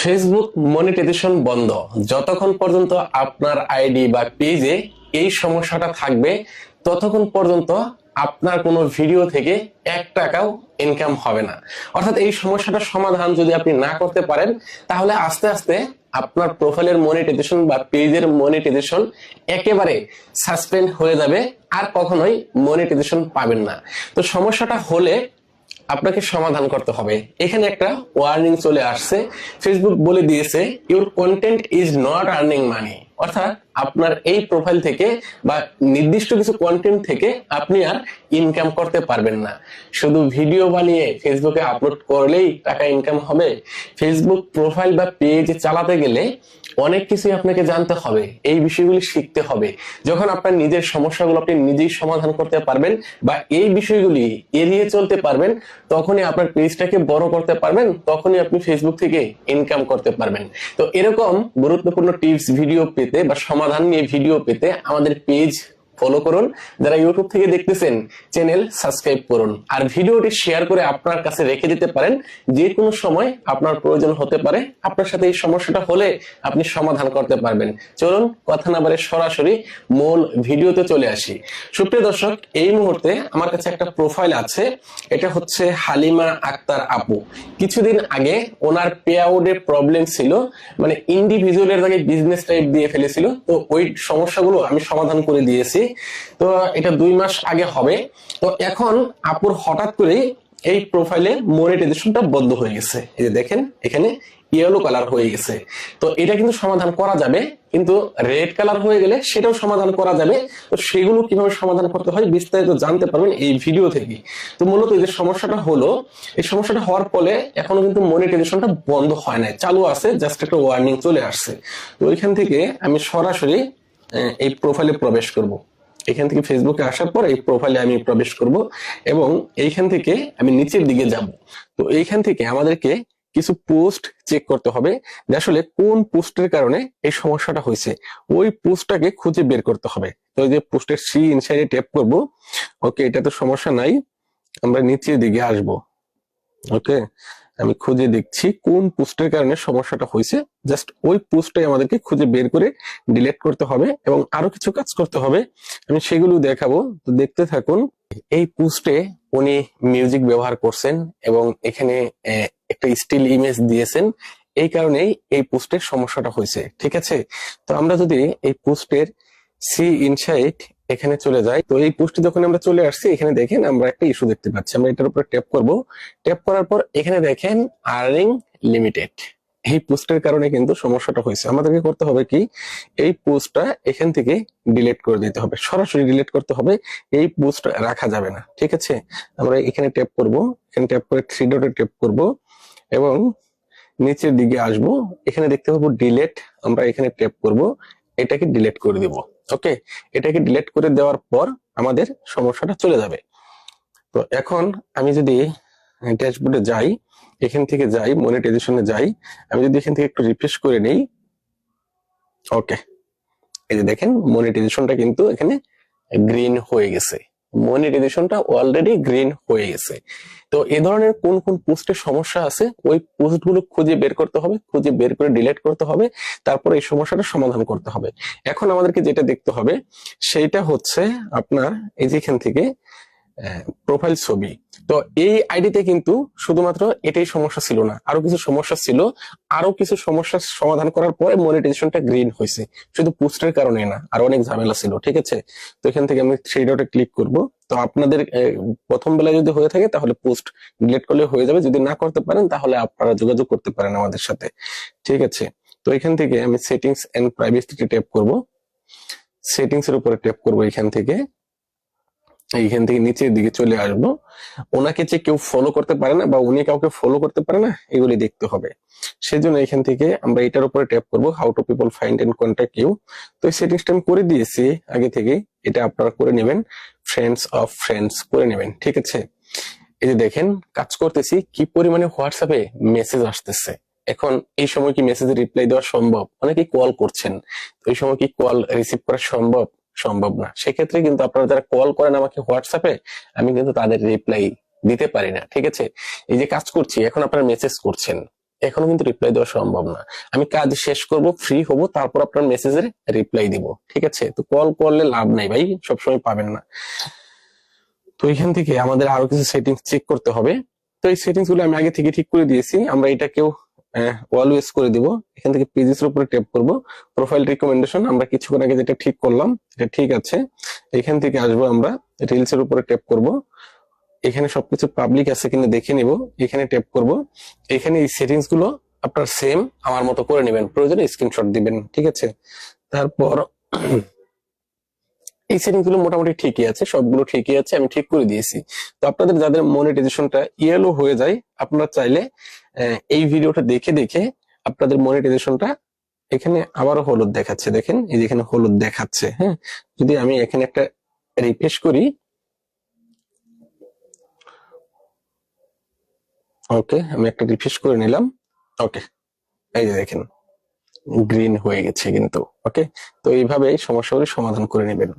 Facebook monetization বন্ধ যতক্ষণ পর্যন্ত আপনার আইডি বা পেজে এই সমস্যাটা থাকবে ততক্ষণ পর্যন্ত আপনার কোনো ভিডিও থেকে 1 টাকাও ইনকাম হবে না। অর্থাৎ এই সমস্যাটার সমাধান যদি আপনি না করতে পারেন তাহলে আস্তে আস্তে আপনার প্রোফাইলের মনিটাইজেশন বা পেজের মনিটাইজেশন একেবারে সাসপেন্ড হয়ে যাবে, আর কখনোই মনিটাইজেশন পাবেন না। তো সমস্যাটা হলে আপনাকে সমাধান করতে হবে। এখানে একটা ওয়ার্নিং চলে আসছে, ফেসবুক বলে দিয়েছে your content is not earning money. অর্থাৎ আপনার এই প্রোফাইল থেকে বা নির্দিষ্ট কিছু কন্টেন্ট থেকে আপনি আর ইনকাম করতে পারবেন না। শুধু ভিডিও বানিয়ে ফেসবুকে আপলোড করলেই টাকা ইনকাম হবে? ফেসবুক প্রোফাইল বা পেজ চালাতে গেলে অনেক কিছুই আপনাকে জানতে হবে, এই বিষয়গুলি শিখতে হবে। যখন আপনার নিজের সমস্যাগুলো আপনি নিজেই সমাধান করতে পারবেন বা এই বিষয়গুলি এড়িয়ে চলতে পারবেন, তখনই আপনার পেজটাকে বড় করতে পারবেন, তখনই আপনি ফেসবুক থেকে ইনকাম করতে পারবেন। তো এরকম গুরুত্বপূর্ণ টিপস ভিডিও পেতে বা সমাধান নিয়ে ভিডিও পেতে আমাদের পেজ ফলো করুন। যারা ইউটিউব থেকে দেখতেছেন চ্যানেল সাবস্ক্রাইব করুন, আর ভিডিওটি শেয়ার করে আপনার কাছে রেখে দিতে পারেন। যে কোনো সময় আপনার প্রয়োজন হতে পারে, আপনার সাথে এই সমস্যাটা হলে আপনি সমাধান করতে পারবেন। চলুন কথা না বাড়িয়ে সরাসরি মূল ভিডিওতে চলে আসি। সুপ্রিয় দর্শক, এই মুহূর্তে আমার কাছে একটা প্রোফাইল আছে, এটা হচ্ছে হালিমা আক্তার আপু। কিছুদিন আগে ওনার পে আউটে প্রবলেম ছিল, মানে ইন্ডিভিজুয়ালের জায়গায় বিজনেস টাইপ দিয়ে ফেলেছিল। তো ওই সমস্যাগুলো আমি সমাধান করে দিয়েছি। তো এটা 2 মাস আগে হবে। তো এখন আপুর হঠাৎ করে এই প্রোফাইলে মনিটাইজেশনটা বন্ধ হয়ে গেছে। এই যে দেখেন এখানে ইয়েলো কালার হয়ে গেছে। তো এটা কিন্তু সমাধান করা যাবে, কিন্তু রেড কালার হয়ে গেলে সেটাও সমাধান করা যাবে। তো সেগুলো কিভাবে সমাধান করতে হয় বিস্তারিত জানতে পারবেন এই ভিডিও থেকে। তো মূলত এই যে সমস্যাটা হলো, এই সমস্যাটা হওয়ার ফলে এখনো কিন্তু মনিটাইজেশনটা বন্ধ হয় নাই, চালু আছে, জাস্ট একটা ওয়ার্নিং চলে আসছে। তো ওইখান থেকে আমি সরাসরি এই প্রোফাইলে প্রবেশ করব। এখান থেকে ফেসবুকে আসার পর এই প্রোফাইলে আমি প্রবেশ করব এবং এইখান থেকে আমি নিচের দিকে যাব। তো এইখান থেকে আমাদেরকে কিছু পোস্ট চেক করতে হবে যে আসলে কোন পোস্টের কারণে এই সমস্যাটা হয়েছে, ওই পোস্টটাকে খুঁজে বের করতে হবে। তো এই যে পোস্টের সি ইনসাইডে ট্যাপ করব। ওকে, এটা তো সমস্যা নাই, আমরা নিচের দিকে আসব। ওকে, আমি খুঁজে দেখছি কোন পোস্টের কারণে সমস্যাটা হয়েছে। জাস্ট ওই পোস্টটাই আমাদেরকে খুঁজে বের করে ডিলিট করতে হবে এবং আরো কিছু কাজ করতে হবে, আমি সেগুলো দেখাবো। তো দেখতে থাকুন। এই পোস্টে উনি মিউজিক ব্যবহার করছেন এবং এখানে একটা স্টিল ইমেজ দিয়েছেন, এই কারণেই এই পোস্টের সমস্যাটা হয়েছে। ঠিক আছে, তো আমরা যদি এই পোস্টের সি ইনসাইট এখানে চলে যাই, তো এই পোস্টে যখন আমরা চলে আসছি এখানে দেখেন আমরা একটা ইস্যু দেখতে পাচ্ছি। আমরা এটার উপরে ট্যাপ করব। ট্যাপ করার পর এখানে দেখেন আর্নিং লিমিটেড, এই পোস্টের কারণে কিন্তু সমস্যাটা হয়েছে। আমাদেরকে করতে হবে কি, এই পোস্টটা এখান থেকে ডিলিট করে দিতে হবে, সরাসরি ডিলিট করতে হবে। এই পোস্ট রাখা যাবে না। ঠিক আছে, আমরা এখানে ট্যাপ করব, এখানে ট্যাপ করে 3 ডটে ট্যাপ করব এবং নিচের দিকে আসব। এখানে দেখতে পাবো ডিলিট, আমরা এখানে ট্যাপ করব, এটাকে ডিলিট করে দিব। ওকে, এটাকে ডিলিট করে দেওয়ার পর আমাদের সমস্যাটা চলে যাবে। তো এখন আমি যদি ড্যাশবোর্ডে যাই, এখান থেকে যাই মনিটাইজেশনে যাই, আমি যদি এখান থেকে একটু রিফ্রেশ করে নেই, ওকে, এই যে দেখেন মনিটাইজেশনটা কিন্তু এখানে গ্রিন হয়ে গেছে, মনিটাইজেশনটা অলরেডি গ্রিন হয়ে গেছে। তো এই ধরনের কোন কোন পোস্টের সমস্যা আছে ওই পোস্টগুলো খুঁজে বের করতে হবে, খুঁজে বের করে ডিলিট করতে হবে, তারপর এই সমস্যাটা সমাধান করতে হবে। এখন আমাদেরকে যেটা দেখতে হবে সেইটা হচ্ছে আপনার এই যে এখান থেকে প্রোফাইল ছবি। তো এই আইডিতে কিন্তু শুধুমাত্র এটাই সমস্যা ছিল না, আরো কিছু সমস্যা ছিল। আরো কিছু সমস্যার সমাধান করার পরে মনিটাইজেশনটা গ্রিন হয়েছে, শুধু পোস্টের কারণে না, আর অনেক ঝামেলা ছিল। ঠিক আছে, তো এখান থেকে আমি 3 ডটে ক্লিক করব। তো আপনাদের প্রথম বেলায় যদি হয়ে থাকে তাহলে পোস্ট ডিলিট করলে হয়ে যাবে, যদি না করতে পারেন তাহলে আপনারা যোগাযোগ করতে পারেন আমাদের সাথে। ঠিক আছে, তো এখান থেকে আমি সেটিংস এন্ড প্রাইভেসিতে ট্যাপ করব, সেটিংস এর উপরে ট্যাপ করব। এখান থেকে নিচের দিকে চলে আসবো। ওনাকে যে কেউ ফলো করতে পারে না বা উনি কাউকে ফলো করতে পারে না, এগুলি দেখতে হবে। সেজন্য এখান থেকে আমরা এটার উপরে ট্যাপ করব, how to people find and contact you. তো এই সেটিংসটা আমি করে দিয়েছি আগে থেকে, এটা আপনারা করে নেবেন, ফ্রেন্ডস অফ ফ্রেন্ডস করে নেবেন। ঠিক আছে, এই যে দেখেন কাজ করতেছি, কি পরিমাণে হোয়াটসঅ্যাপে মেসেজ আসতেছে। এখন এই সময় কি মেসেজে রিপ্লাই দেওয়া সম্ভব? অনেকে কল করছেন, ওই সময় কি কল রিসিভ করা সম্ভব? সম্ভব না। সেক্ষেত্রে কিন্তু আপনারা যারা কল করেন আমাকে হোয়াটসঅ্যাপে, আমি কিন্তু তাদের রিপ্লাই দিতে পারি না। ঠিক আছে, এই যে কাজ করছি, এখন আপনারা মেসেজ করছেন, এখনো কিন্তু রিপ্লাই দেওয়া সম্ভব না। আমি কাজ শেষ করব, ফ্রি হব, তারপর আপনার মেসেজের রিপ্লাই দিব। ঠিক আছে, তো কল করলে লাভ নাই ভাই, সবসময় পাবেন না। তো এখান থেকে আমাদের আরো কিছু সেটিংস চেক করতে হবে। তো এই সেটিংস গুলো আমি আগে থেকে ঠিক করে দিয়েছি, আমরা এটাকেও অলওয়েজ করে দিব। এখান থেকে পেজেস এর উপরে ট্যাপ করব, প্রোফাইল রিকমেন্ডেশন আমরা কিছুক্ষণ আগে যেটা ঠিক করলাম এটা ঠিক আছে। এখান থেকে আসবো আমরা রিলস এর উপরে ট্যাপ করব, এখানে সবকিছু পাবলিক আছে কিনা দেখে নিব, এখানে ট্যাপ করব। এখানে এই সেটিংস গুলো আপনার সেম আমার মতো করে নেবেন, প্রয়োজনে স্ক্রিনশট দিবেন। ঠিক আছে, তারপর এই সেটিংস গুলো মোটামুটি ঠিকই আছে, সবগুলো ঠিকই আছে, আমি ঠিক করে দিয়েছি। তো আপনাদের যাদের মনিটাইজেশনটা ইয়েলো হয়ে যায়, আপনারা চাইলে এই ভিডিওটা দেখে দেখে আপনাদের মনিটাইজেশনটা, এখানে আবারও হলুদ দেখাচ্ছে, দেখেন এই যে এখানে হলুদ দেখাচ্ছে। হ্যাঁ, যদি আমি এখানে একটা রিফ্রেশ করি, ওকে আমি একটা রিফ্রেশ করে নিলাম, ওকে এই যে দেখেন গ্রিন হয়ে গেছে কিন্তু। ওকে, তো এইভাবে সমস্যাগুলি সমাধান করে নেবেন।